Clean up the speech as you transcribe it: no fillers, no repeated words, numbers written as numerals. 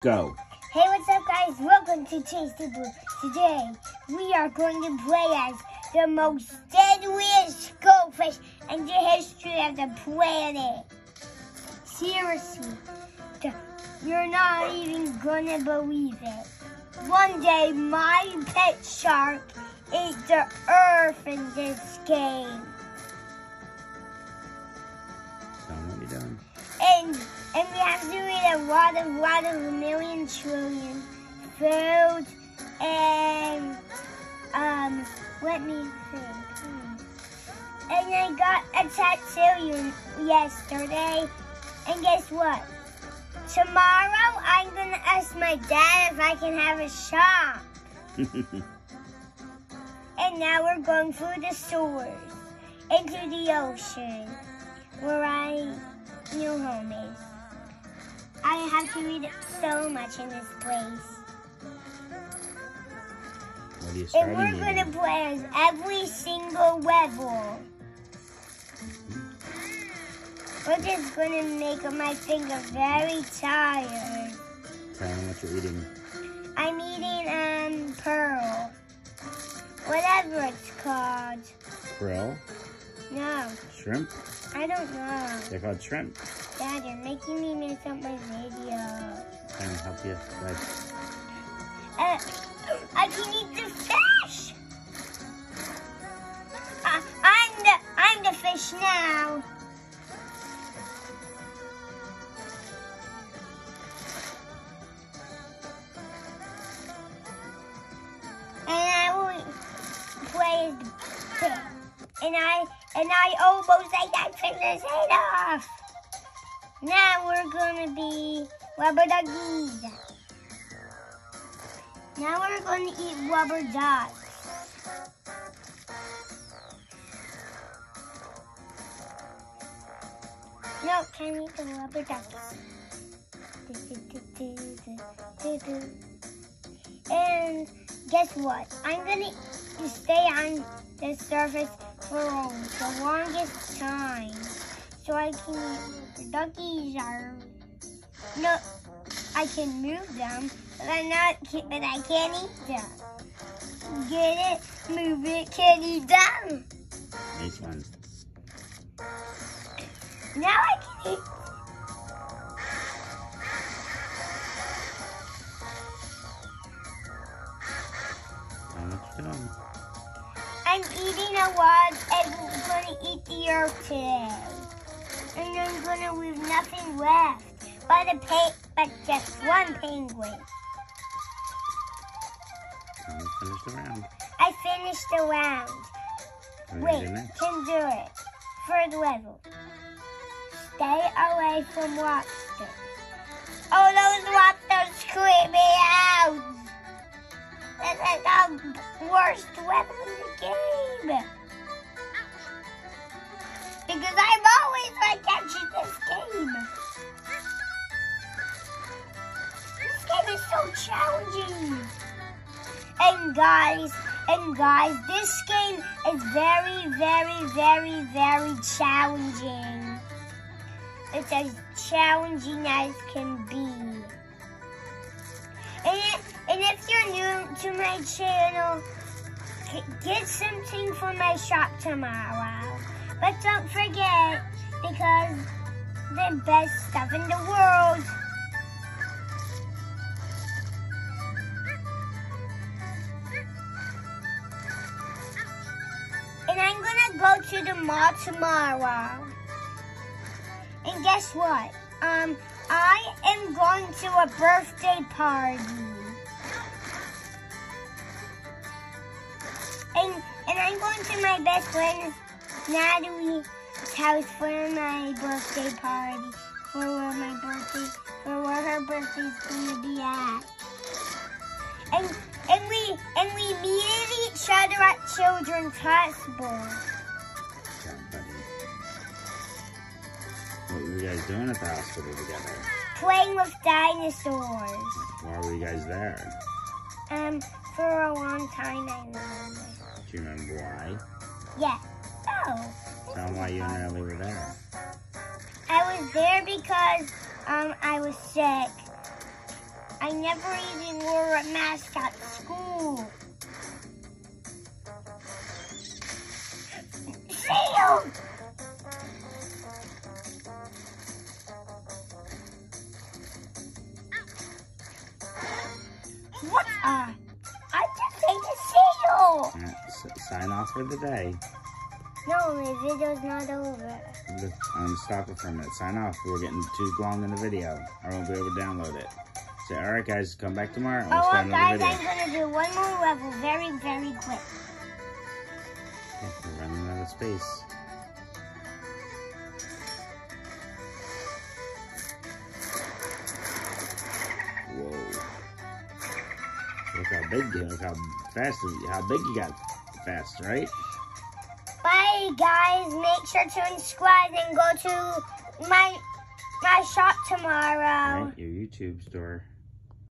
Go. Hey, what's up, guys? Welcome to Tasty Blue. Today, we are going to play as the most deadliest goldfish in the history of the planet. Seriously, you're not even gonna believe it. One day, my pet shark ate the earth in this game. Tell me what you're doing. And we have to eat a lot of million trillion food and let me think. And I got a tattoo yesterday, and guess what? Tomorrow I'm gonna ask my dad if I can have a shop. And now we're going through the sewers into the ocean where new home is. I have to read so much in this place. What are you And starting we're eating? going to play as every single level. We're just going to make my finger very tired. Tell me what you're eating. I'm eating pearl. Whatever it's called. Krill? No, Shrimp? I don't know. They're called shrimp. Dad, you're making me mess up my video. Trying to help you. Good. I can eat the fish. I'm the fish now. And I will play as the fish. And I almost ate that fish's head off. Now we're gonna be rubber doggies. Now we're going to eat rubber ducks. No, can we eat the rubber ducks? And guess what? I'm going to stay on the surface for the longest time. So I can eat the duckies are... No, I can move them. But I can't eat them. Get it? Move it, can't eat them. Nice one. Now I can eat. Tell me what you're doing. I'm eating a lot and I'm going to eat the earth today. And I'm going to leave nothing left but just one penguin. Finish the round. I finished the round. What do you Wait, do next? can do it. Third level. Stay away from lobsters. Oh, those lobsters creep me out. This is the worst level in the game. Because I've always liked catching this game. This game is so challenging. And guys, this game is very, very, very, very challenging. It's as challenging as can be. And if you're new to my channel, get something from my shop tomorrow. But don't forget, because the best stuff in the world. And I'm gonna go to the mall tomorrow. And guess what? I am going to a birthday party. And I'm going to my best friend Natalie's house for my birthday party. For where her birthday's gonna be at. And we meet each other at Children's Hospital. Yeah, buddy. What were you guys doing at the hospital together? Playing with dinosaurs. Why were you guys there? For a long time, I remember. Do you remember why? Yeah. Oh. Tell them why you and Ellie were there. I was there because I was sick. I never even wore a mask at school. See you! What? I just say to see you! Sign off for the day. No, my video's not over. I'm gonna stop it for a minute. Sign off. We're getting too long in the video. I won't be able to download it. Say, all right, guys, come back tomorrow. We'll start another guys, video. I'm gonna do one more level very, very quick. Okay, we're running out of space. Whoa. Look how big, look how fast, how big you got fast, right? Bye, guys. Make sure to subscribe and go to my shop tomorrow. Right, your YouTube store.